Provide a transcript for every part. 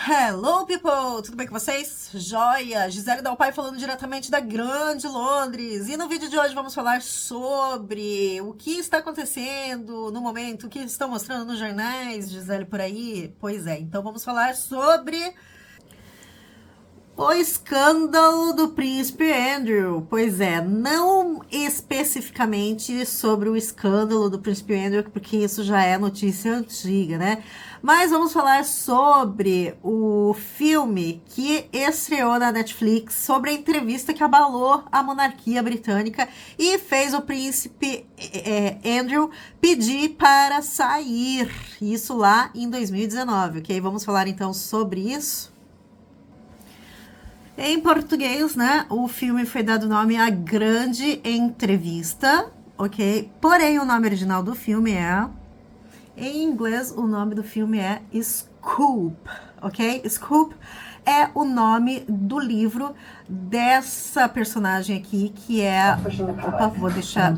Hello, people! Tudo bem com vocês? Joia! Gisele Dalpai falando diretamente da Grande Londres. E no vídeo de hoje vamos falar sobre o que está acontecendo no momento, o que estão mostrando nos jornais, Gisele, por aí. Pois é, então vamos falar sobre o escândalo do príncipe Andrew. Pois é, não especificamente sobre o escândalo do príncipe Andrew, porque isso já é notícia antiga, né? Mas vamos falar sobre o filme que estreou na Netflix, sobre a entrevista que abalou a monarquia britânica e fez o príncipe Andrew pedir para sair. Isso lá em 2019, ok? Vamos falar então sobre isso. Em português, né, o filme foi dado nome A Grande Entrevista, ok? Porém, o nome original do filme é... Em inglês, o nome do filme é Scoop, ok? Scoop é o nome do livro dessa personagem aqui, que é... Opa, vou deixar...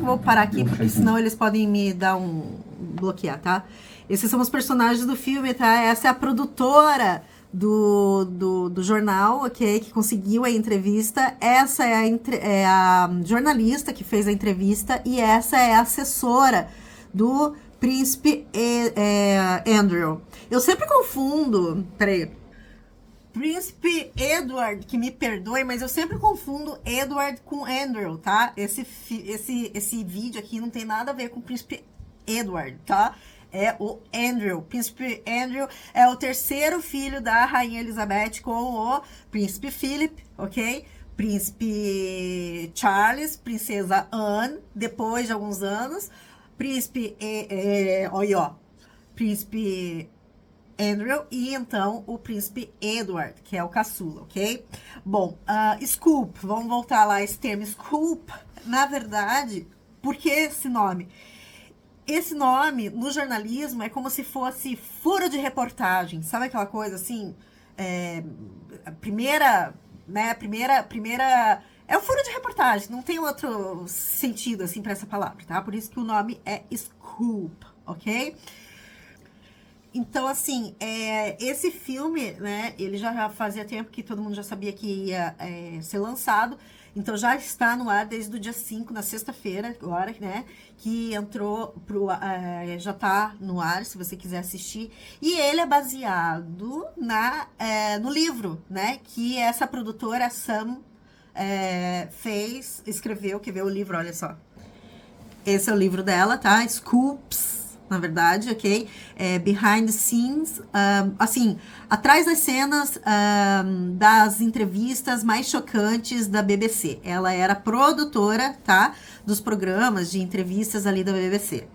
vou parar aqui, porque senão eles podem me dar bloquear, tá? Esses são os personagens do filme, tá? Essa é a produtora do jornal, ok, que conseguiu a entrevista. Essa é a jornalista que fez a entrevista e essa é a assessora do príncipe Andrew. Eu sempre confundo, peraí, Príncipe Edward, que me perdoe, mas eu sempre confundo Edward com Andrew, tá? Esse vídeo aqui não tem nada a ver com o Príncipe Edward, tá? É o Andrew. Príncipe Andrew é o terceiro filho da Rainha Elizabeth com o Príncipe Philip, ok? Príncipe Charles, Princesa Anne, depois de alguns anos. Príncipe, Príncipe Andrew e então o Príncipe Edward, que é o caçula, ok? Bom, Scoop, vamos voltar lá, esse termo Scoop, na verdade, por que esse nome? Esse nome, no jornalismo, é como se fosse furo de reportagem. Sabe aquela coisa assim? A primeira... É o furo de reportagem. Não tem outro sentido, assim, para essa palavra, tá? Por isso que o nome é Scoop, ok? Então, assim, esse filme, né, ele já fazia tempo que todo mundo já sabia que ia ser lançado, então já está no ar desde o dia 5, na sexta-feira, agora, né, que entrou já está no ar, se você quiser assistir, e ele é baseado no livro, né, que essa produtora, Sam, escreveu, quer ver o livro, olha só. Esse é o livro dela, tá? Scoops, na verdade, ok? Behind the scenes, assim, atrás das cenas das entrevistas mais chocantes da BBC. Ela era produtora, tá? Dos programas de entrevistas ali da BBC.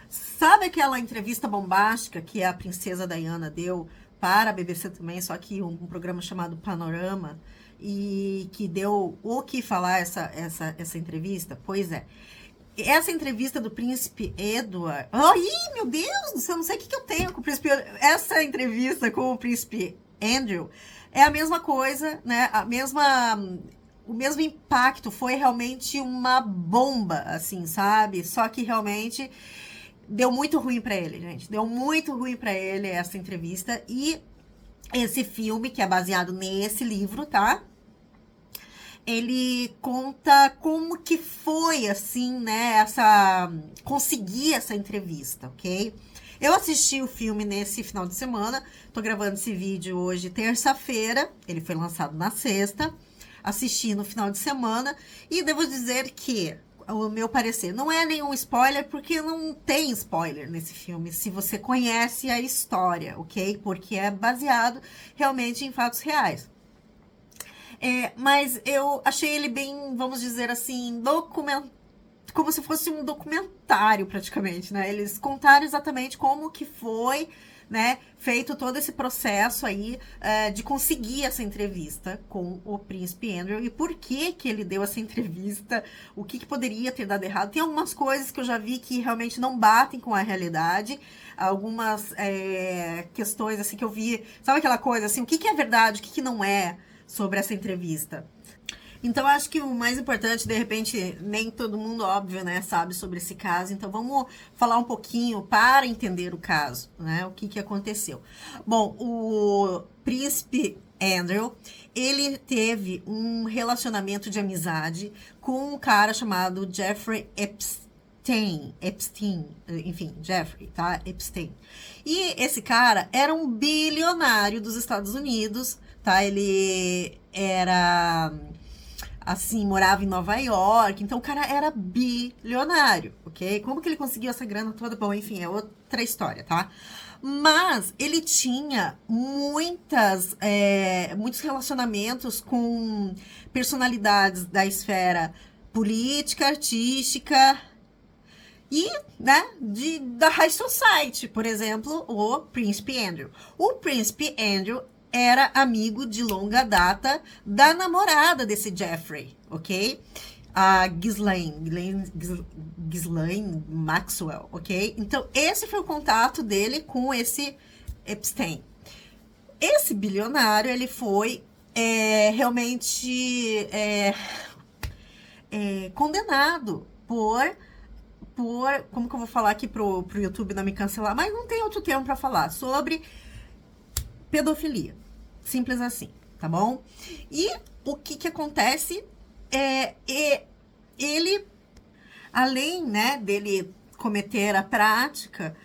Sabe aquela entrevista bombástica que a princesa Diana deu para a BBC também, só que um programa chamado Panorama, e que deu o que falar essa entrevista? Pois é. Essa entrevista do príncipe Edward... Ai, meu Deus do céu, não sei o que eu tenho com o príncipe Edward. Essa entrevista com o príncipe Andrew é a mesma coisa, né? O mesmo impacto, foi realmente uma bomba, assim, sabe? Só que realmente deu muito ruim pra ele, gente. Deu muito ruim pra ele essa entrevista. E esse filme, que é baseado nesse livro, tá? Ele conta como que foi, assim, né, conseguir essa entrevista, ok? Eu assisti o filme nesse final de semana, tô gravando esse vídeo hoje, terça-feira, ele foi lançado na sexta, assisti no final de semana, e devo dizer que, o meu parecer, não é nenhum spoiler, porque não tem spoiler nesse filme, se você conhece a história, ok? Porque é baseado realmente em fatos reais. Mas eu achei ele bem, vamos dizer assim, como se fosse um documentário praticamente, né? Eles contaram exatamente como que foi, né, feito todo esse processo aí de conseguir essa entrevista com o príncipe Andrew e por que que ele deu essa entrevista, o que poderia ter dado errado. Tem algumas coisas que eu já vi que realmente não batem com a realidade, algumas questões assim que eu vi, sabe aquela coisa assim, o que é verdade, o que não é sobre essa entrevista. Então, acho que o mais importante, de repente, nem todo mundo, óbvio, né, sabe sobre esse caso. Então, vamos falar um pouquinho para entender o caso, né? O que aconteceu. Bom, o príncipe Andrew, ele teve um relacionamento de amizade com um cara chamado Jeffrey Epstein, enfim, Jeffrey, tá? Epstein. E esse cara era um bilionário dos Estados Unidos, tá? Ele era, assim, morava em Nova York, então o cara era bilionário, ok? Como que ele conseguiu essa grana toda? Bom, enfim, é outra história, tá? Mas ele tinha muitos relacionamentos com personalidades da esfera política, artística e, né, da High Society. Por exemplo, o Príncipe Andrew. O Príncipe Andrew era amigo de longa data da namorada desse Jeffrey, ok? A Ghislaine Maxwell, ok? Então, esse foi o contato dele com esse Epstein. Esse bilionário, ele foi realmente condenado por... Como que eu vou falar aqui pro YouTube não me cancelar? Mas não tem outro termo para falar. Sobre pedofilia. Simples assim, tá bom? E o que acontece ele, além, né, dele cometer a prática,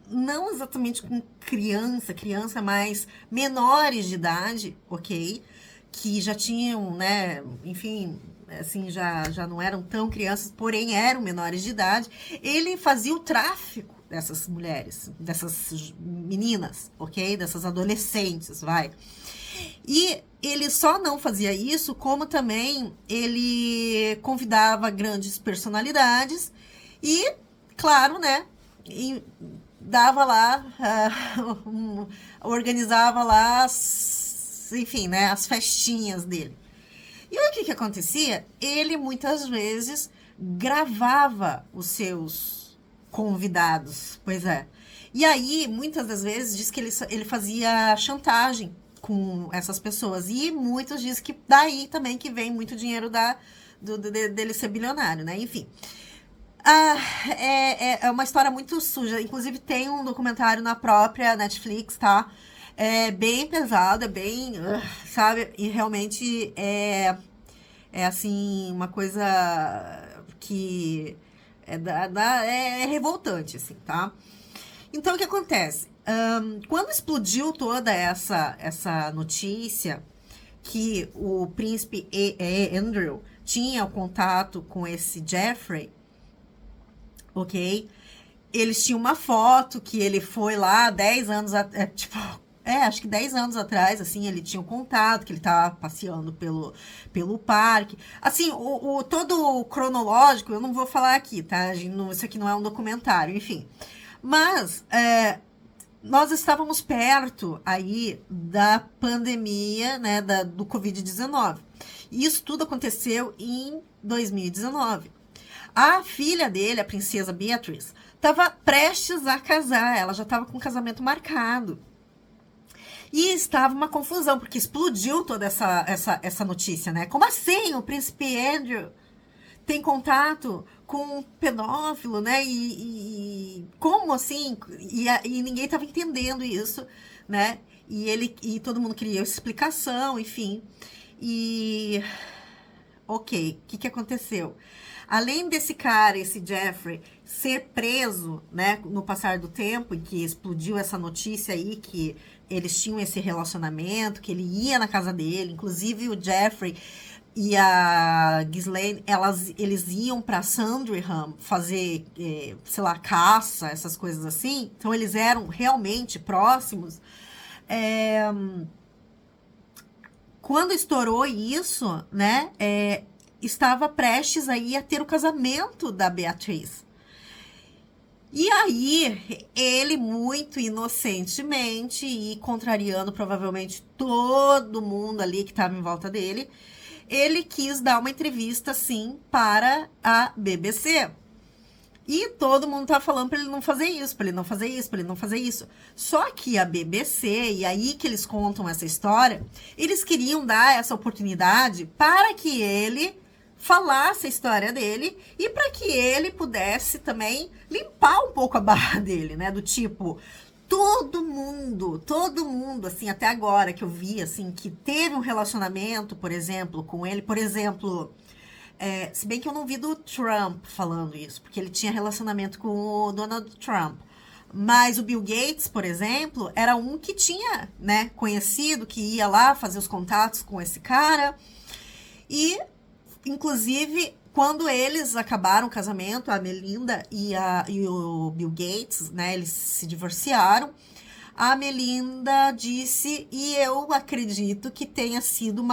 não exatamente com criança, mas menores de idade, ok? Que já tinham, né, enfim, assim, já não eram tão crianças, porém eram menores de idade. Ele fazia o tráfico dessas mulheres, dessas meninas, ok? Dessas adolescentes, vai. E ele só não fazia isso, como também ele convidava grandes personalidades e, claro, né, dava lá, organizava lá, enfim, né, as festinhas dele. E o que acontecia? Ele, muitas vezes, gravava os seus convidados, pois é. E aí, muitas das vezes, diz que ele fazia chantagem com essas pessoas. E muitos dizem que daí também que vem muito dinheiro dele ser bilionário, né? Enfim. É uma história muito suja. Inclusive, tem um documentário na própria Netflix, tá? É bem pesado, é bem... sabe? E realmente é assim, uma coisa que é revoltante, assim, tá? Então, o que acontece? Quando explodiu toda essa notícia que o príncipe Andrew tinha contato com esse Jeffrey, ok? Eles tinham uma foto que ele foi lá 10 anos, acho que 10 anos atrás, assim, ele tinha um contato, que ele tava passeando pelo parque. Assim, todo o cronológico, eu não vou falar aqui, tá? Isso aqui não é um documentário, enfim. Mas, nós estávamos perto aí da pandemia, né, do Covid-19. E isso tudo aconteceu em 2019. A filha dele, a princesa Beatrice, estava prestes a casar, ela já estava com o casamento marcado. E estava uma confusão, porque explodiu toda essa notícia, né? Como assim o príncipe Andrew tem contato com um pedófilo, né? E como assim? E ninguém estava entendendo isso, né? E todo mundo queria explicação, enfim. E... ok, o que aconteceu? Além desse cara, esse Jeffrey, ser preso, né, no passar do tempo, em que explodiu essa notícia aí, que eles tinham esse relacionamento, que ele ia na casa dele, inclusive o Jeffrey e a Ghislaine, eles iam para Sandringham fazer, sei lá, caça, essas coisas assim, então eles eram realmente próximos. Quando estourou isso, né, estava prestes aí a ter o casamento da Beatriz. E aí, ele muito inocentemente e contrariando provavelmente todo mundo ali que estava em volta dele, ele quis dar uma entrevista, sim, para a BBC. E todo mundo tá falando pra ele não fazer isso, pra ele não fazer isso, pra ele não fazer isso. Só que a BBC, e aí que eles contam essa história, eles queriam dar essa oportunidade para que ele falasse a história dele e para que ele pudesse também limpar um pouco a barra dele, né? Do tipo, todo mundo, assim, até agora que eu vi, assim, que teve um relacionamento, por exemplo, com ele, por exemplo, se bem que eu não vi do Trump falando isso, porque ele tinha relacionamento com o Donald Trump. Mas o Bill Gates, por exemplo, era um que tinha, né, conhecido, que ia lá fazer os contatos com esse cara. E, inclusive, quando eles acabaram o casamento, a Melinda e o Bill Gates, né, eles se divorciaram. A Melinda disse, e eu acredito que tenha sido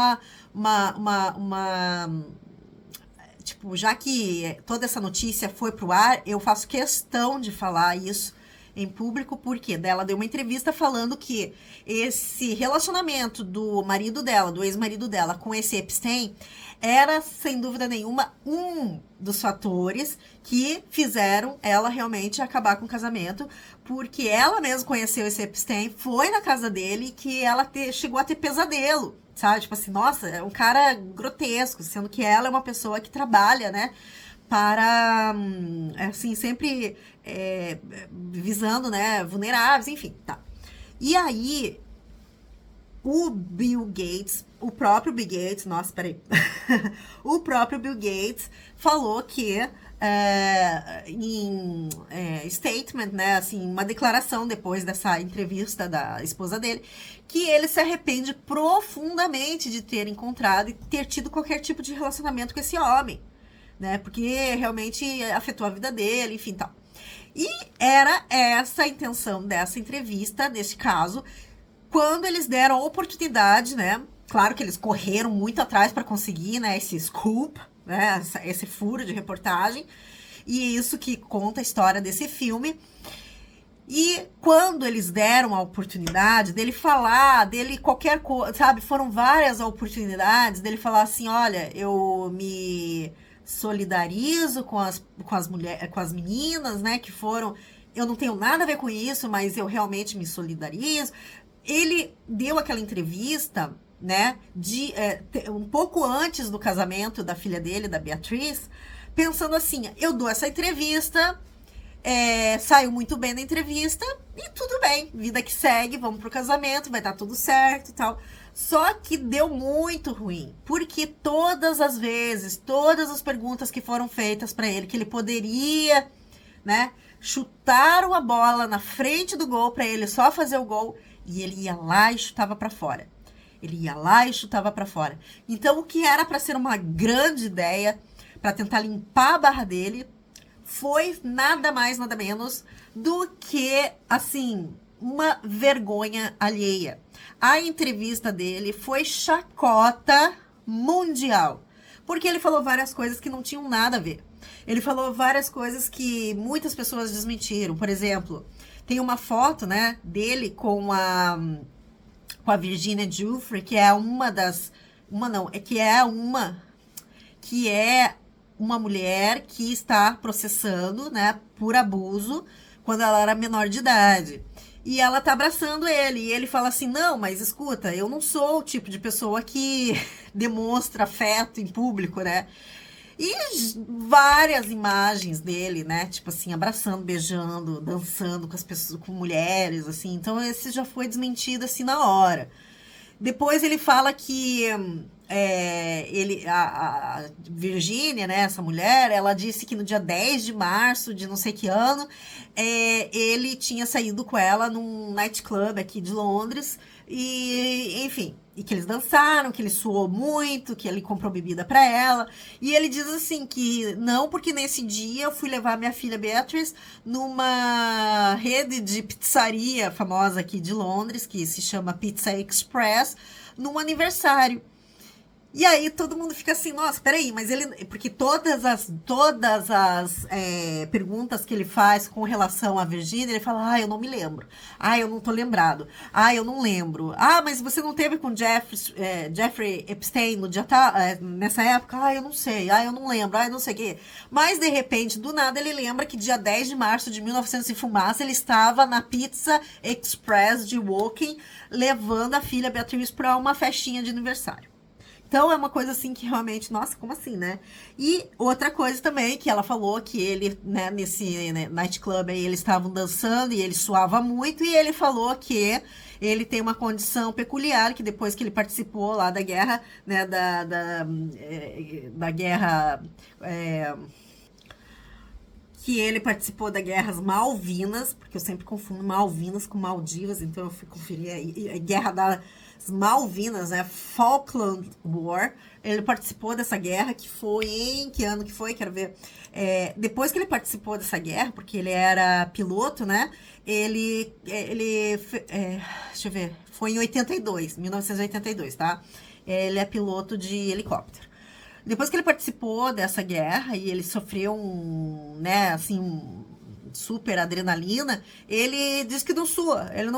tipo, já que toda essa notícia foi pro ar, eu faço questão de falar isso em público, porque ela deu uma entrevista falando que esse relacionamento do marido dela, do ex-marido dela, com esse Epstein, era, sem dúvida nenhuma, um dos fatores que fizeram ela realmente acabar com o casamento, porque ela mesma conheceu esse Epstein, foi na casa dele, que ela chegou a ter pesadelo, sabe? Tipo assim, nossa, é um cara grotesco, sendo que ela é uma pessoa que trabalha, né? Para, assim, sempre visando, né, vulneráveis, enfim, tá. E aí, o Bill Gates, o próprio Bill Gates, nossa, peraí, o próprio Bill Gates falou que em statement, né, assim, uma declaração depois dessa entrevista da esposa dele, que ele se arrepende profundamente de ter encontrado e ter tido qualquer tipo de relacionamento com esse homem, né, porque realmente afetou a vida dele, enfim, tal. E era essa a intenção dessa entrevista, nesse caso, quando eles deram a oportunidade, né? Claro que eles correram muito atrás para conseguir, né, esse scoop, né, esse furo de reportagem. E isso que conta a história desse filme. E quando eles deram a oportunidade dele falar, dele qualquer coisa, sabe? Foram várias oportunidades dele falar assim, olha, eu me solidarizo com as mulheres, com as meninas, né, que foram... Eu não tenho nada a ver com isso, mas eu realmente me solidarizo. Ele deu aquela entrevista, né, um pouco antes do casamento da filha dele, da Beatriz, pensando assim, eu dou essa entrevista, saiu muito bem na entrevista, e tudo bem, vida que segue, vamos pro casamento, vai estar tudo certo e tal. Só que deu muito ruim, porque todas as vezes, todas as perguntas que foram feitas para ele, que ele poderia, né, chutaram a bola na frente do gol para ele só fazer o gol, e ele ia lá e chutava para fora. Ele ia lá e chutava para fora. Então, o que era para ser uma grande ideia, para tentar limpar a barra dele, foi nada mais, nada menos do que, assim, uma vergonha alheia. A entrevista dele foi chacota mundial, porque ele falou várias coisas que não tinham nada a ver. Ele falou várias coisas que muitas pessoas desmentiram. Por exemplo, tem uma foto, né, dele com a Virginia Giuffre, que é que é uma mulher que está processando, né, por abuso quando ela era menor de idade. E ela tá abraçando ele, e ele fala assim, não, mas escuta, eu não sou o tipo de pessoa que demonstra afeto em público, né? E várias imagens dele, né? Tipo assim, abraçando, beijando, dançando com as pessoas, com mulheres, assim. Então, esse já foi desmentido, assim, na hora. Depois ele fala que a Virgínia, né, essa mulher, ela disse que no dia 10 de março de não sei que ano, ele tinha saído com ela num nightclub aqui de Londres, e enfim, e que eles dançaram, que ele suou muito, que ele comprou bebida para ela, e ele diz assim que não, porque nesse dia eu fui levar minha filha Beatrice numa rede de pizzaria famosa aqui de Londres, que se chama Pizza Express, num aniversário. E aí todo mundo fica assim, nossa, peraí, mas ele... Porque todas as perguntas que ele faz com relação à Virgínia, ele fala, eu não me lembro. Eu não tô lembrado. Eu não lembro. Mas você não teve com Jeffrey Epstein no dia nessa época? Eu não sei. Eu não lembro. Eu não sei o quê. Mas, de repente, do nada, ele lembra que dia 10 de março de 1900 e fumaça, ele estava na Pizza Express de Woking, levando a filha Beatriz para uma festinha de aniversário. Então, é uma coisa assim que realmente, nossa, como assim, né? E outra coisa também, que ela falou que ele, né, nesse nightclub aí, eles estavam dançando e ele suava muito, e ele falou que ele tem uma condição peculiar, que depois que ele participou lá da guerra, né, da guerra... que ele participou da Guerras Malvinas, porque eu sempre confundo Malvinas com Maldivas, então eu fui conferir a Guerra das Malvinas, né? Falkland War. Ele participou dessa guerra, que foi em que ano que foi? Quero ver. Depois que ele participou dessa guerra, porque ele era piloto, né? Deixa eu ver. Foi em 1982, tá? Ele é piloto de helicóptero. Depois que ele participou dessa guerra e ele sofreu super adrenalina, ele diz que não sua, ele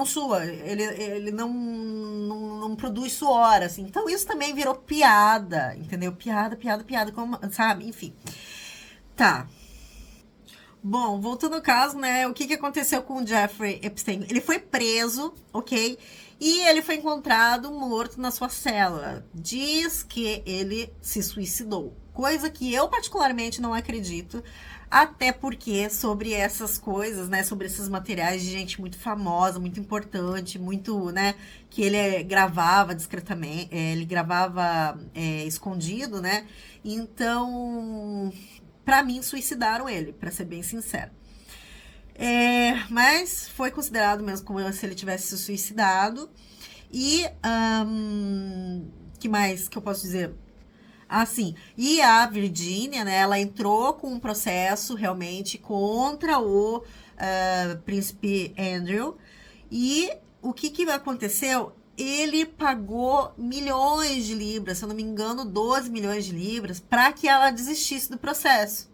não produz suor, assim. Então isso também virou piada, entendeu? Piada, como, sabe? Enfim. Tá. Bom, voltando ao caso, né? O que aconteceu com o Jeffrey Epstein? Ele foi preso, ok? E ele foi encontrado morto na sua cela. Diz que ele se suicidou. Coisa que eu particularmente não acredito. Até porque sobre essas coisas, né? Sobre esses materiais de gente muito famosa, muito importante, muito, né? Que ele gravava discretamente, ele gravava escondido, né? Então... Pra mim, suicidaram ele, pra ser bem sincero. Mas foi considerado mesmo como se ele tivesse se suicidado. E, que mais que eu posso dizer? Sim. E a Virgínia, né, ela entrou com um processo realmente contra o príncipe Andrew. E o que aconteceu? Ele pagou milhões de libras, se eu não me engano, 12 milhões de libras, para que ela desistisse do processo.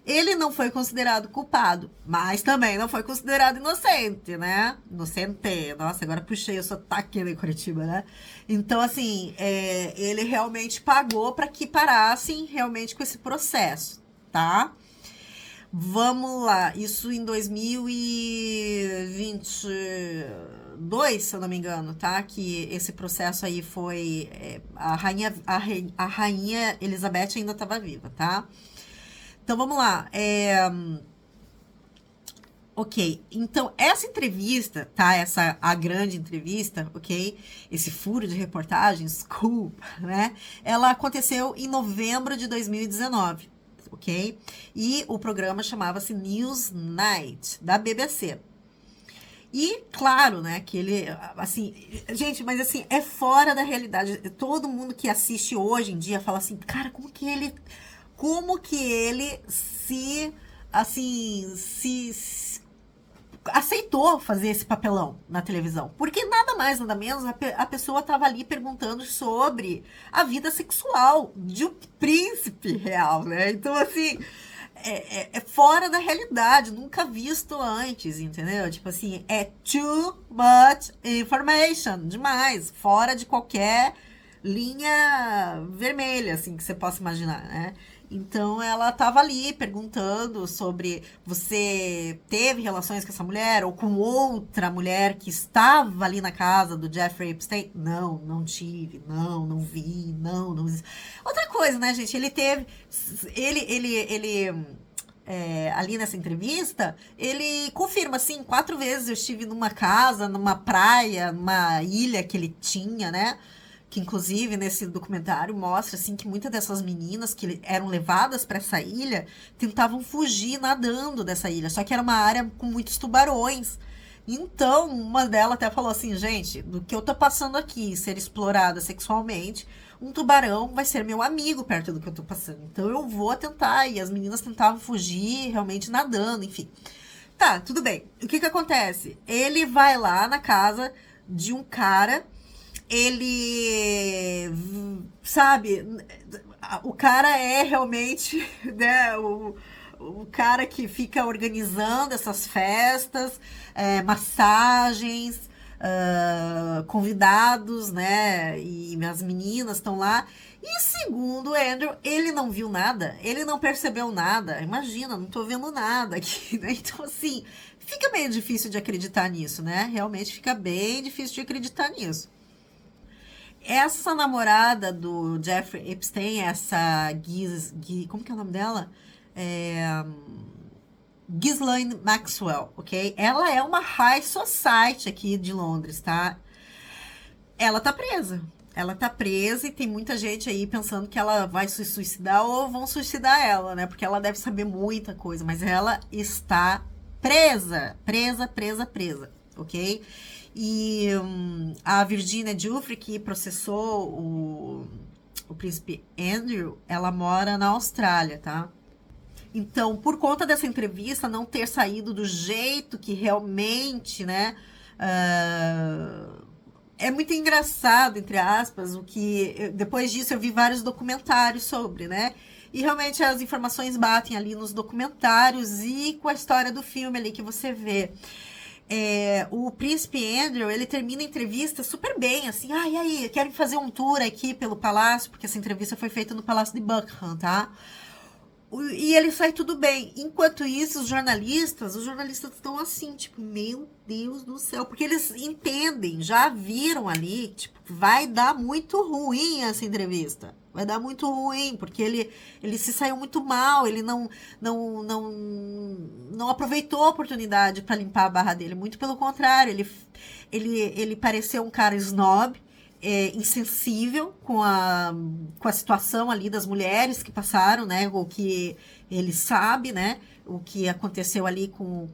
Ele não foi considerado culpado, mas também não foi considerado inocente, né? Inocente. Nossa, agora puxei o sotaque de Curitiba, né? Então, assim, ele realmente pagou para que parassem realmente com esse processo, tá? Vamos lá, isso em 2022, se eu não me engano, tá? Que esse processo aí foi... a rainha Elizabeth ainda estava viva, tá? Então, vamos lá. Ok, então essa entrevista, tá? A grande entrevista, ok? Esse furo de reportagem, scoop, né? Ela aconteceu em novembro de 2019. Ok? E o programa chamava-se Newsnight, da BBC. E, claro, né, que ele, assim, gente, mas assim, é fora da realidade. Todo mundo que assiste hoje em dia fala assim, cara, como que ele se aceitou fazer esse papelão na televisão. Porque nada mais, nada menos, a pessoa estava ali perguntando sobre a vida sexual de um príncipe real, né? Então, assim, é fora da realidade, nunca visto antes, entendeu? Tipo assim, é too much information, demais, fora de qualquer linha vermelha, assim, que você possa imaginar, né? Então, ela estava ali perguntando sobre você teve relações com essa mulher ou com outra mulher que estava ali na casa do Jeffrey Epstein? Não, não tive, não vi, não. Outra coisa, né, gente? Ele teve... ali nessa entrevista, ele confirma, assim, 4 vezes eu estive numa casa, numa praia, numa ilha que ele tinha, né? Que inclusive nesse documentário mostra assim que muitas dessas meninas que eram levadas para essa ilha tentavam fugir nadando dessa ilha, só que era uma área com muitos tubarões. Então, uma delas até falou assim, gente, do que eu tô passando aqui, ser explorada sexualmente, um tubarão vai ser meu amigo perto do que eu tô passando. Então eu vou tentar, e as meninas tentavam fugir, realmente nadando, enfim. Tá, tudo bem. O que acontece? Ele vai lá na casa de um cara ele, sabe, o cara é realmente, né, o cara que fica organizando essas festas, massagens, convidados, né, e as meninas estão lá. E segundo o Andrew, ele não viu nada, ele não percebeu nada. Imagina, não tô vendo nada aqui, né? Então, assim, fica meio difícil de acreditar nisso, né? Realmente fica bem difícil de acreditar nisso. Essa namorada do Jeffrey Epstein, essa como que é o nome dela? É, Ghislaine Maxwell, ok? Ela é uma high society aqui de Londres, tá? Ela tá presa. Ela tá presa e tem muita gente aí pensando que ela vai se suicidar ou vão suicidar ela, né? Porque ela deve saber muita coisa, mas ela está presa. Presa, presa, presa, ok? E a Virginia Giuffre, que processou o príncipe Andrew, ela mora na Austrália, tá? Então, por conta dessa entrevista não ter saído do jeito que realmente, né? É muito engraçado, entre aspas, o que... Depois disso eu vi vários documentários sobre, né? E realmente as informações batem ali nos documentários e com a história do filme ali que você vê. O príncipe Andrew, ele termina a entrevista super bem, assim, e aí, quero fazer um tour aqui pelo palácio, porque essa entrevista foi feita no Palácio de Buckingham, tá? E ele sai tudo bem. Enquanto isso, os jornalistas estão assim, tipo, meu Deus do céu. Porque eles entendem, já viram ali, tipo, vai dar muito ruim essa entrevista. Vai dar muito ruim, porque ele se saiu muito mal, ele não aproveitou a oportunidade para limpar a barra dele. Muito pelo contrário, ele pareceu um cara snob, insensível com a situação ali das mulheres que passaram, né? O que ele sabe, né? O que aconteceu ali com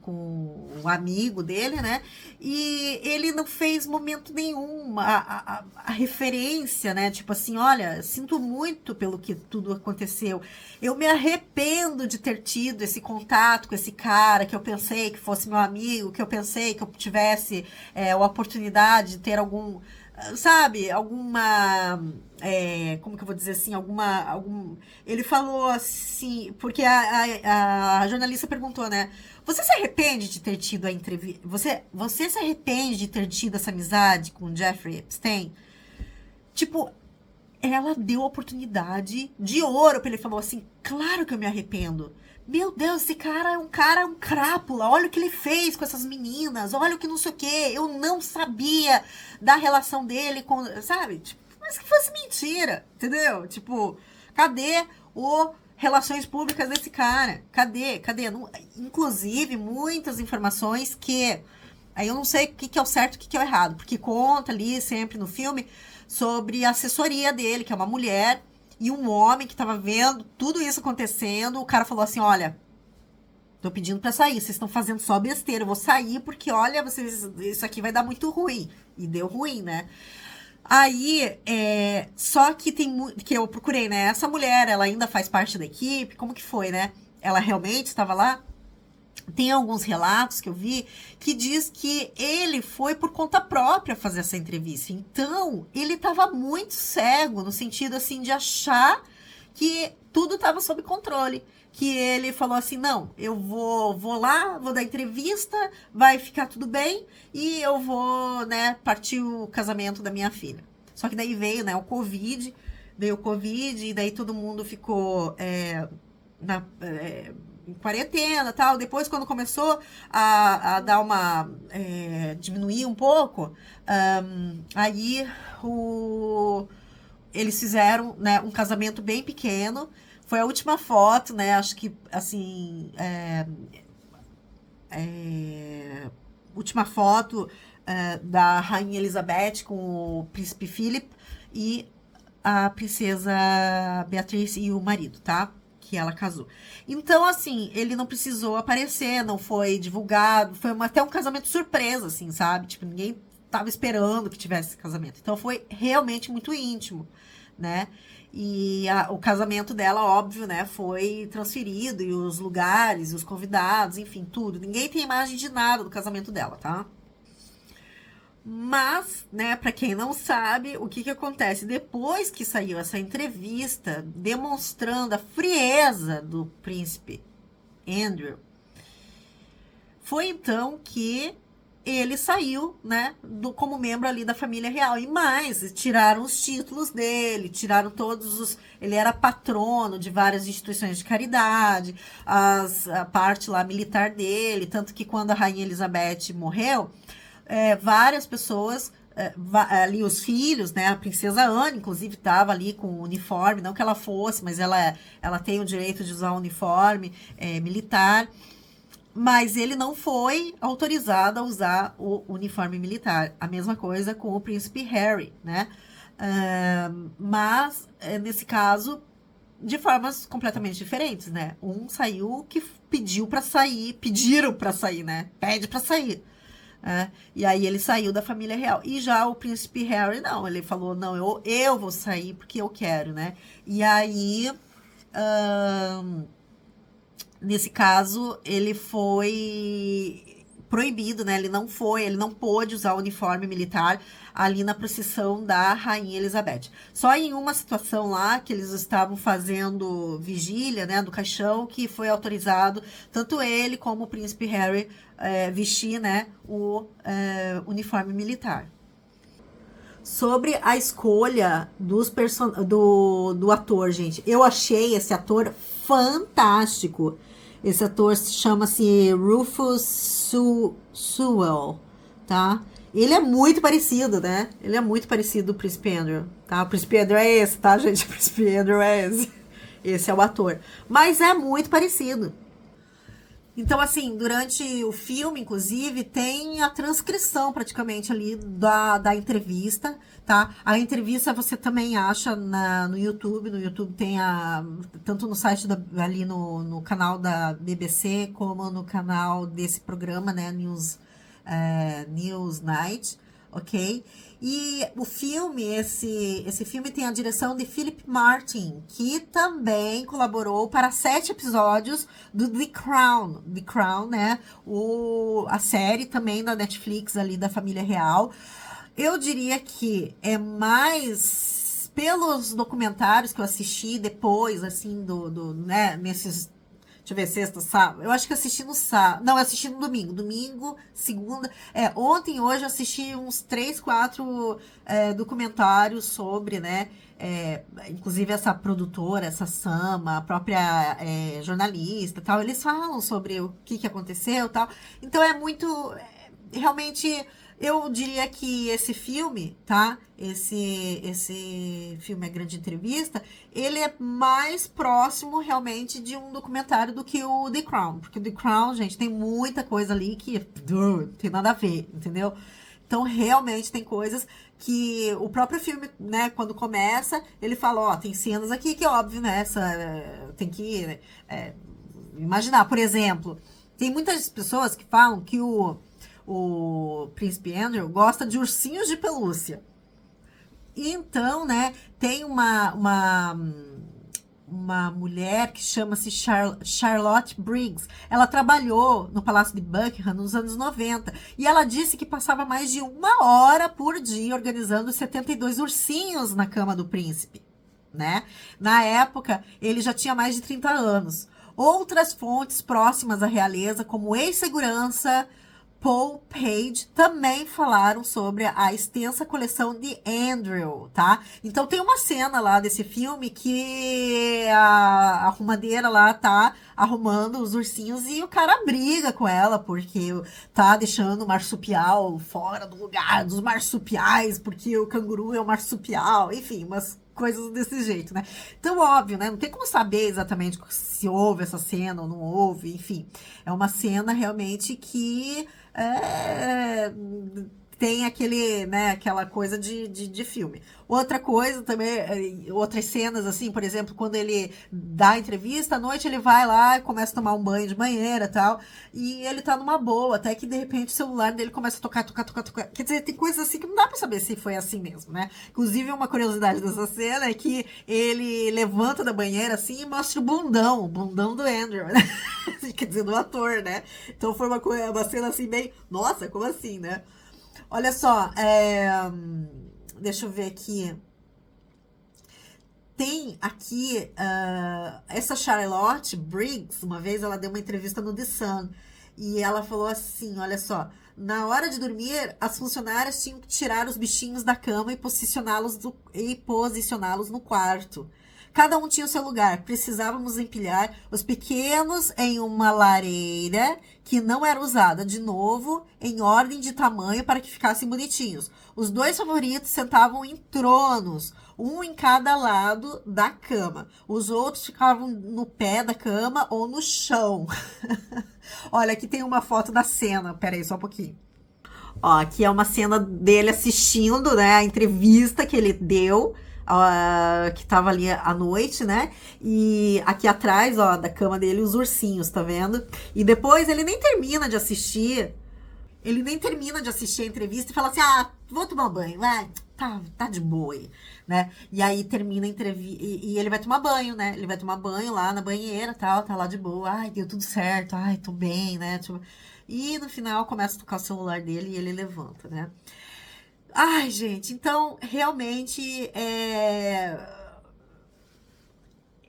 o amigo dele, né? E ele não fez momento nenhum a referência, né? Tipo assim, olha, sinto muito pelo que tudo aconteceu. Eu me arrependo de ter tido esse contato com esse cara que eu pensei que fosse meu amigo, que eu pensei que eu tivesse a oportunidade de ter algum, sabe, alguma, como que eu vou dizer assim, ele falou assim, porque a jornalista perguntou, né, você se arrepende de ter tido a entrevista, você se arrepende de ter tido essa amizade com o Jeffrey Epstein? Tipo, ela deu oportunidade de ouro pra ele, falou assim, claro que eu me arrependo. Meu Deus, esse cara é um crápula. Olha o que ele fez com essas meninas. Olha o que não sei o quê. Eu não sabia da relação dele com... Sabe? Tipo, mas que fosse mentira. Entendeu? Tipo, cadê o relações públicas desse cara? Cadê? Não, inclusive, muitas informações que... Aí eu não sei o que é o certo e o que é o errado. Porque conta ali sempre no filme sobre a assessoria dele, que é uma mulher... E um homem que tava vendo tudo isso acontecendo, o cara falou assim, olha, tô pedindo pra sair, vocês estão fazendo só besteira, eu vou sair porque, olha, isso aqui vai dar muito ruim. E deu ruim, né? Aí, só que que eu procurei, né? Essa mulher, ela ainda faz parte da equipe, como que foi, né? Ela realmente estava lá? Tem alguns relatos que eu vi que diz que ele foi por conta própria fazer essa entrevista. Então, ele estava muito cego, no sentido assim de achar que tudo estava sob controle. Que ele falou assim, não, eu vou lá, vou dar entrevista, vai ficar tudo bem e eu vou, né, partir o casamento da minha filha. Só que daí veio, né, veio o Covid e daí todo mundo ficou em quarentena e tal. Depois, quando começou a dar uma... diminuir um pouco, aí eles fizeram, né, um casamento bem pequeno. Foi a última foto, né? Acho que, assim... última foto da Rainha Elizabeth com o Príncipe Philip e a Princesa Beatriz e o marido, tá? Que ela casou. Então, assim, ele não precisou aparecer, não foi divulgado, foi até um casamento surpresa, assim, sabe? Tipo, ninguém tava esperando que tivesse esse casamento. Então, foi realmente muito íntimo, né? E o casamento dela, óbvio, né, foi transferido, e os lugares, os convidados, enfim, tudo. Ninguém tem imagem de nada do casamento dela, tá? Mas, né, para quem não sabe, o que acontece? Depois que saiu essa entrevista demonstrando a frieza do príncipe Andrew, foi então que ele saiu, né, como membro ali da família real. E mais, tiraram os títulos dele, tiraram todos os... Ele era patrono de várias instituições de caridade, a parte lá militar dele, tanto que quando a Rainha Elizabeth morreu, várias pessoas... ali os filhos, né, a princesa Anne, inclusive, estava ali com o uniforme, não que ela fosse, mas ela tem o direito de usar o uniforme militar, mas ele não foi autorizado a usar o uniforme militar. A mesma coisa com o príncipe Harry, né? Mas, nesse caso, de formas completamente diferentes, né? Um saiu que pediu para sair, pediram para sair, né? Pede para sair. E aí ele saiu da família real. E já o príncipe Harry, não, ele falou, não, eu vou sair porque eu quero, né? E aí... nesse caso, ele foi proibido, né? Ele não pôde usar o uniforme militar ali na procissão da Rainha Elizabeth. Só em uma situação lá, que eles estavam fazendo vigília, né, do caixão, que foi autorizado tanto ele como o príncipe Harry vestir, né, o uniforme militar. Sobre a escolha do ator, gente. Eu achei esse ator fantástico. Esse ator chama-se Rufus Sewell, tá? Ele é muito parecido, né? Ele é muito parecido do Príncipe Andrew, tá? O Príncipe Andrew é esse, tá, gente? O Príncipe Andrew é esse. Esse é o ator. Mas é muito parecido. Então, assim, durante o filme, inclusive, tem a transcrição praticamente ali da entrevista, tá? A entrevista você também acha no YouTube. No YouTube tem tanto no site ali no canal da BBC, como no canal desse programa, né? News Night, ok? E o filme, esse filme tem a direção de Philip Martin, que também colaborou para 7 episódios do The Crown. The Crown, né? A série também da Netflix ali da família real. Eu diria que é mais pelos documentários que eu assisti depois, assim, né, nesses... Deixa eu ver, sexta, sábado. Eu acho que eu assisti no sábado. Não, eu assisti no domingo. Domingo, segunda. Ontem e hoje eu assisti uns 3, 4 documentários sobre, né? Inclusive essa produtora, essa Sama, a própria jornalista e tal. Eles falam sobre o que aconteceu e tal. Então é muito. Realmente. Eu diria que esse filme, tá? Esse filme, A Grande Entrevista, ele é mais próximo realmente de um documentário do que o The Crown. Porque o The Crown, gente, tem muita coisa ali que não tem nada a ver, entendeu? Então, realmente tem coisas que o próprio filme, né, quando começa, ele fala, ó, tem cenas aqui que, óbvio, né, tem que imaginar. Por exemplo, tem muitas pessoas que falam que o príncipe Andrew gosta de ursinhos de pelúcia. Então, né, tem uma mulher que chama-se Charlotte Briggs. Ela trabalhou no Palácio de Buckingham nos anos 90 e ela disse que passava mais de 1 hora por dia organizando 72 ursinhos na cama do príncipe, né? Na época, ele já tinha mais de 30 anos. Outras fontes próximas à realeza, como ex-segurança Paul Page, também falaram sobre a extensa coleção de Andrew, tá? Então tem uma cena lá desse filme que a arrumadeira lá tá arrumando os ursinhos e o cara briga com ela porque tá deixando o marsupial fora do lugar dos marsupiais, porque o canguru é o marsupial, enfim, umas coisas desse jeito, né? Então, óbvio, né? Não tem como saber exatamente se houve essa cena ou não houve, enfim. É uma cena realmente que tem aquela coisa de filme. Outra coisa também, outras cenas, assim, por exemplo, quando ele dá a entrevista, à noite ele vai lá e começa a tomar um banho de banheira e tal, e ele tá numa boa, até que de repente o celular dele começa a tocar. Quer dizer, tem coisas assim que não dá pra saber se foi assim mesmo, né? Inclusive, uma curiosidade dessa cena é que ele levanta da banheira assim e mostra o bundão do Andrew, né? Quer dizer, do ator, né? Então foi uma cena assim bem, nossa, como assim, né? Olha só, deixa eu ver aqui. Tem aqui essa Charlotte Briggs, uma vez ela deu uma entrevista no The Sun e ela falou assim, olha só, na hora de dormir, as funcionárias tinham que tirar os bichinhos da cama e posicioná-los no quarto. Cada um tinha o seu lugar. Precisávamos empilhar os pequenos em uma lareira que não era usada, de novo, em ordem de tamanho para que ficassem bonitinhos. Os dois favoritos sentavam em tronos, um em cada lado da cama. Os outros ficavam no pé da cama ou no chão. Olha, aqui tem uma foto da cena. Pera aí, só um pouquinho. Ó, aqui é uma cena dele assistindo, né, a entrevista que ele deu, que tava ali à noite, né? E aqui atrás, ó, da cama dele, os ursinhos, tá vendo? E depois ele nem termina de assistir. Ele nem termina de assistir a entrevista e fala assim: ah, vou tomar banho, vai. Tá de boa aí, né? E aí termina a entrevista e ele vai tomar banho, né? Ele vai tomar banho lá na banheira, tal, tá lá de boa. Ai, deu tudo certo. Ai, tô bem, né? E no final começa a tocar o celular dele e ele levanta, né? Ai, gente, então realmente é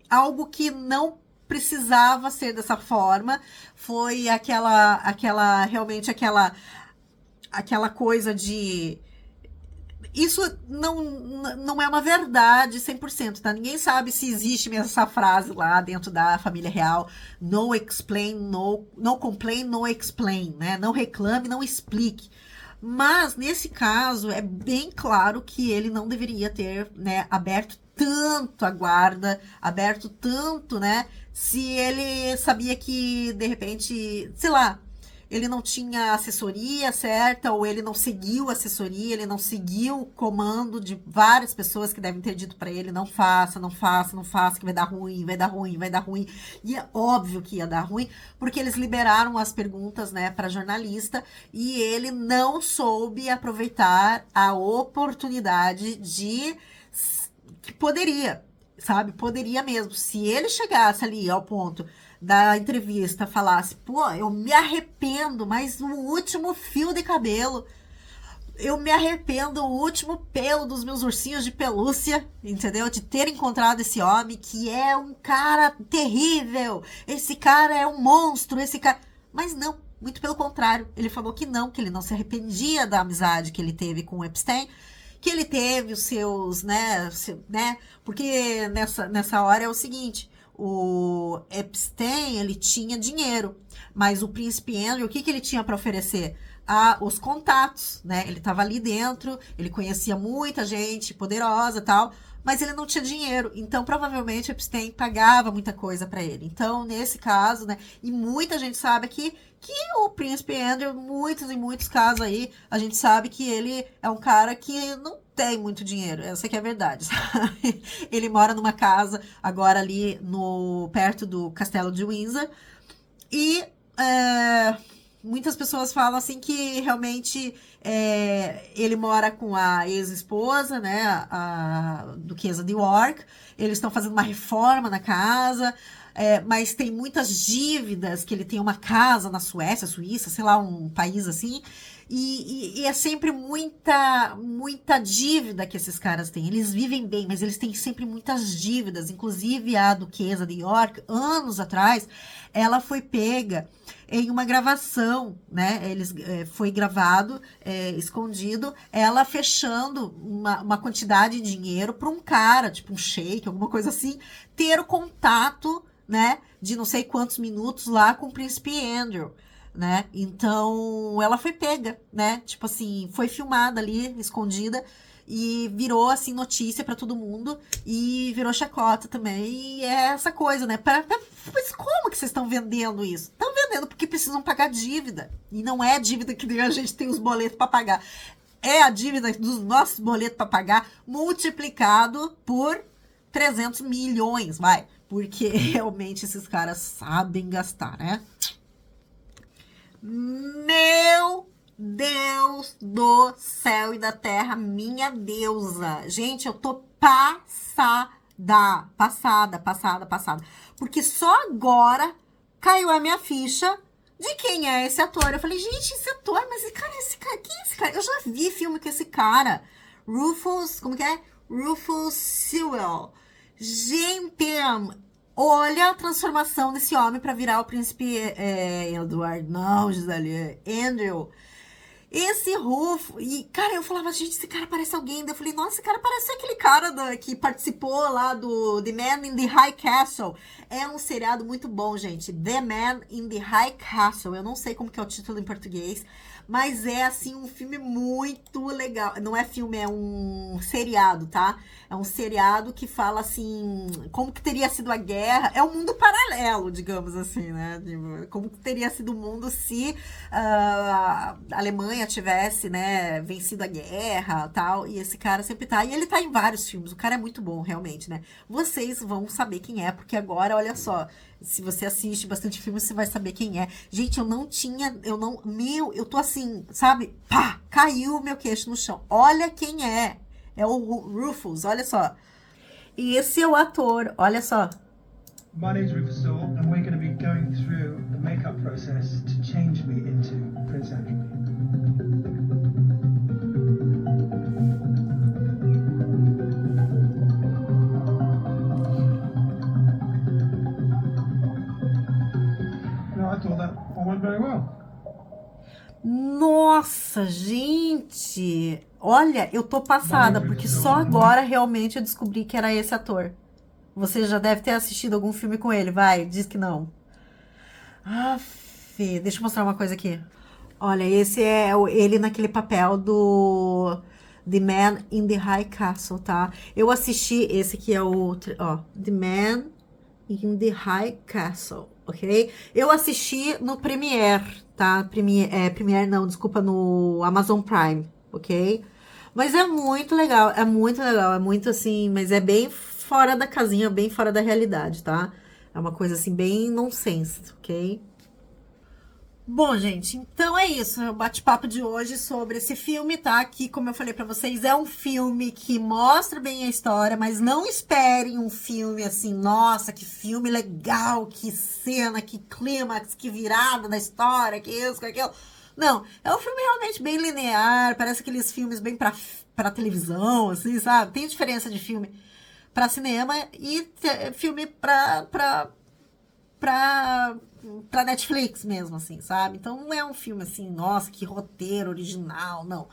algo que não precisava ser dessa forma. Foi realmente aquela coisa de isso não é uma verdade 100%, tá? Ninguém sabe se existe mesmo essa frase lá dentro da família real, no explain, no complain, no explain, né? Não reclame, não explique. Mas, nesse caso, é bem claro que ele não deveria ter, né, aberto tanto a guarda, aberto tanto, né? Se ele sabia que, de repente, sei lá, ele não tinha assessoria certa, ou ele não seguiu a assessoria, ele não seguiu o comando de várias pessoas que devem ter dito para ele: não faça, não faça, não faça, que vai dar ruim, vai dar ruim, vai dar ruim. E é óbvio que ia dar ruim, porque eles liberaram as perguntas, né, para jornalista, e ele não soube aproveitar a oportunidade que poderia, sabe? Poderia mesmo. Se ele chegasse ali ao ponto da entrevista, falasse: pô, eu me arrependo, mas o último fio de cabelo, eu me arrependo, o último pelo dos meus ursinhos de pelúcia, entendeu? De ter encontrado esse homem que é um cara terrível, esse cara é um monstro, esse cara... Mas não, muito pelo contrário, ele falou que não, que ele não se arrependia da amizade que ele teve com o Epstein, que ele teve os seus, né, porque nessa hora é o seguinte: o Epstein, ele tinha dinheiro, mas o príncipe Andrew, o que ele tinha para oferecer? Os contatos, né? Ele estava ali dentro, ele conhecia muita gente poderosa e tal, mas ele não tinha dinheiro. Então, provavelmente, Epstein pagava muita coisa para ele. Então, nesse caso, né? E muita gente sabe que o príncipe Andrew, em muitos casos aí, a gente sabe que ele é um cara que não tem muito dinheiro. Essa que é a verdade, sabe? Ele mora numa casa agora ali perto do Castelo de Windsor. E muitas pessoas falam assim que realmente ele mora com a ex-esposa, né, a duquesa de York. Eles estão fazendo uma reforma na casa, mas tem muitas dívidas, que ele tem uma casa na Suécia, Suíça, sei lá, um país assim. E é sempre muita dívida que esses caras têm. Eles vivem bem, mas eles têm sempre muitas dívidas. Inclusive a duquesa de York, anos atrás, ela foi pega em uma gravação, né? Foi gravado, escondido, ela fechando uma quantidade de dinheiro para um cara, tipo um sheik, alguma coisa assim, ter o contato, né, de não sei quantos minutos lá com o príncipe Andrew, né? Então ela foi pega, né? Tipo assim, foi filmada ali, escondida, e virou assim notícia para todo mundo, e virou chacota também. E é essa coisa, né? Mas como que vocês estão vendendo isso? Estão vendendo porque precisam pagar dívida. E não é a dívida que a gente tem os boletos para pagar. É a dívida dos nossos boletos para pagar multiplicado por 300 milhões, vai. Porque realmente esses caras sabem gastar, né? Meu Deus do céu e da terra, minha deusa. Gente, eu tô passada. Porque só agora caiu a minha ficha de quem é esse ator. Eu falei, gente, esse ator, mas esse cara, quem é esse cara? Eu já vi filme com esse cara. Rufus, como que é? Rufus Sewell. Gente, olha a transformação desse homem pra virar o príncipe Edward. Não, Gisele, Andrew. Esse Rufo, e cara, eu falava, gente, esse cara parece alguém. Daí eu falei, nossa, esse cara parece aquele cara que participou lá do The Man in the High Castle. É um seriado muito bom, gente. The Man in the High Castle. Eu não sei como que é o título em português, mas é, assim, um filme muito legal. Não é filme, é um seriado, tá? É um seriado que fala, assim, como que teria sido a guerra. É um mundo paralelo, digamos assim, né? Como que teria sido o mundo se a Alemanha tivesse, né, vencido a guerra, tal. E esse cara sempre tá. E ele tá em vários filmes. O cara é muito bom, realmente, né? Vocês vão saber quem é, porque agora, olha só, se você assiste bastante filme, você vai saber quem é. Gente, eu tô assim, sabe? Pá, caiu o meu queixo no chão. Olha quem é. É o Rufus, olha só. E esse é o ator, olha só. My name's Rufus Sewell, and we're going to be going through the makeup process to change me into Prince Andrew. No, I thought that all went very well. Nossa, gente! Olha, eu tô passada, porque só agora realmente eu descobri que era esse ator. Você já deve ter assistido algum filme com ele, vai, diz que não. Fê, deixa eu mostrar uma coisa aqui. Olha, esse é ele naquele papel do The Man in the High Castle, tá? Eu assisti, esse aqui é o, ó, The Man in the High Castle, ok? Eu assisti no Premiere, tá? Premiere não, desculpa, no Amazon Prime, ok? Mas é muito legal, é muito legal, é muito assim, mas é bem fora da casinha, bem fora da realidade, tá? É uma coisa assim, bem nonsense, ok? Bom, gente, então é isso. O bate-papo de hoje sobre esse filme, tá? Que, como eu falei pra vocês, é um filme que mostra bem a história, mas não esperem um filme assim, nossa, que filme legal, que cena, que clímax, que virada da história, que isso, que aquilo. Não, é um filme realmente bem linear, parece aqueles filmes bem pra televisão, assim, sabe? Tem diferença de filme pra cinema e filme pra Netflix mesmo, assim, sabe? Então não é um filme assim, nossa, que roteiro original, não.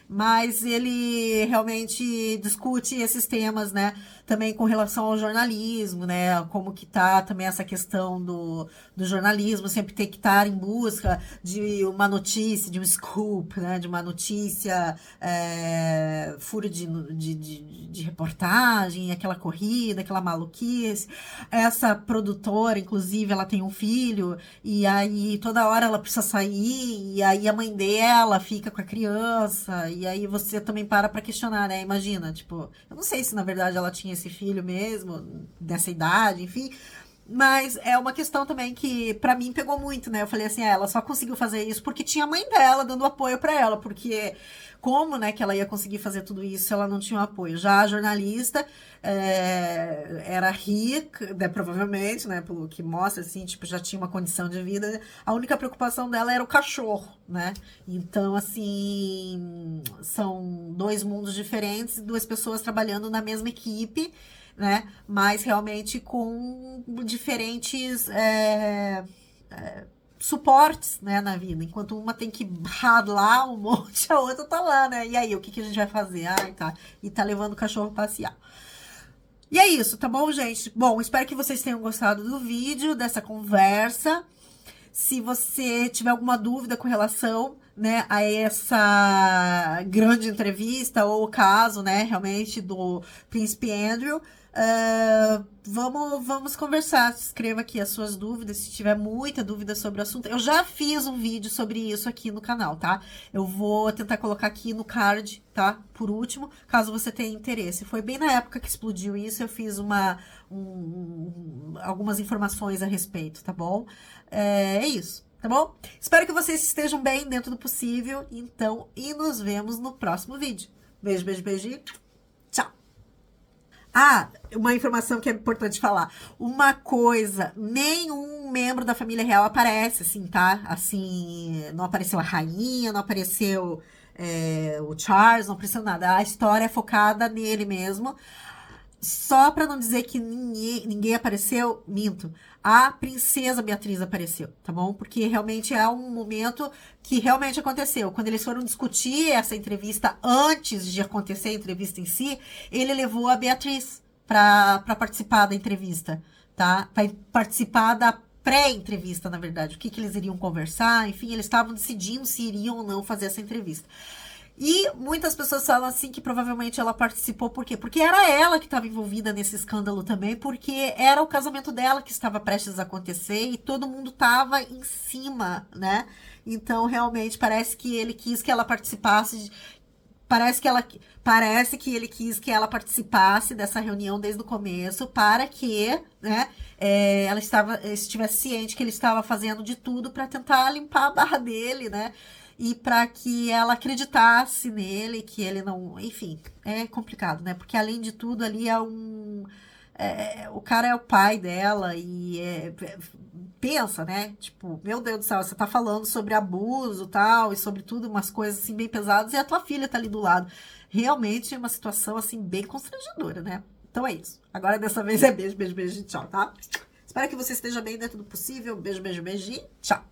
Mas ele realmente discute esses temas, né? Também com relação ao jornalismo, né? Como que tá também essa questão do jornalismo, sempre ter que estar em busca de uma notícia, de um scoop, né? De uma notícia, furo de reportagem, aquela corrida, aquela maluquice. Essa produtora, inclusive, ela tem um filho, e aí toda hora ela precisa sair, e aí a mãe dela fica com a criança, e aí você também para pra questionar, né? Imagina, tipo, eu não sei se na verdade ela tinha esse filho mesmo, dessa idade, enfim. Mas é uma questão também que pra mim pegou muito, né? Eu falei assim, ela só conseguiu fazer isso porque tinha a mãe dela dando apoio pra ela, porque como, né, que ela ia conseguir fazer tudo isso se ela não tinha um apoio? Já a jornalista era rica, né, provavelmente, né, pelo que mostra, assim, tipo, já tinha uma condição de vida. A única preocupação dela era o cachorro, né? Então, assim, são dois mundos diferentes, duas pessoas trabalhando na mesma equipe, né? Mas realmente com diferentes suportes, né, na vida. Enquanto uma tem que ralar um monte, a outra tá lá, né? E aí, o que a gente vai fazer? Ai, tá. E tá levando o cachorro passear. E é isso, tá bom, gente? Bom, espero que vocês tenham gostado do vídeo, dessa conversa. Se você tiver alguma dúvida com relação, né, a essa grande entrevista ou caso, né, realmente do Príncipe Andrew, vamos conversar. Escreva aqui as suas dúvidas, se tiver muita dúvida sobre o assunto. Eu já fiz um vídeo sobre isso aqui no canal, tá? Eu vou tentar colocar aqui no card, tá? Por último, caso você tenha interesse. Foi bem na época que explodiu isso, eu fiz algumas informações a respeito, tá bom? É isso, tá bom? Espero que vocês estejam bem dentro do possível, então, e nos vemos no próximo vídeo. Beijo, beijo, beijinho. Tchau! Ah, uma informação que é importante falar. Uma coisa, nenhum membro da família real aparece, assim, tá? Assim, não apareceu a rainha, não apareceu o Charles, não apareceu nada. A história é focada nele mesmo. Só pra não dizer que ninguém apareceu, minto. A princesa Beatriz apareceu, tá bom? Porque realmente é um momento que realmente aconteceu. Quando eles foram discutir essa entrevista antes de acontecer a entrevista em si, ele levou a Beatriz pra participar da entrevista, tá? Pra participar da pré-entrevista, na verdade. O que eles iriam conversar, enfim, eles estavam decidindo se iriam ou não fazer essa entrevista. E muitas pessoas falam assim que provavelmente ela participou, por quê? Porque era ela que estava envolvida nesse escândalo também, porque era o casamento dela que estava prestes a acontecer e todo mundo estava em cima, né? Então, realmente, parece que ele quis que ela participasse, parece que ele quis que ela participasse dessa reunião desde o começo, para que, né, ela estivesse ciente que ele estava fazendo de tudo para tentar limpar a barra dele, né? E para que ela acreditasse nele, que ele não. Enfim, é complicado, né? Porque além de tudo, ali o cara é o pai dela e pensa, né? Tipo, meu Deus do céu, você tá falando sobre abuso tal, e sobre tudo, umas coisas assim bem pesadas, e a tua filha tá ali do lado. Realmente é uma situação assim bem constrangedora, né? Então é isso. Agora dessa vez é beijo, beijo, beijo e tchau, tá? Espero que você esteja bem dentro do possível. Beijo, beijo, beijo e tchau.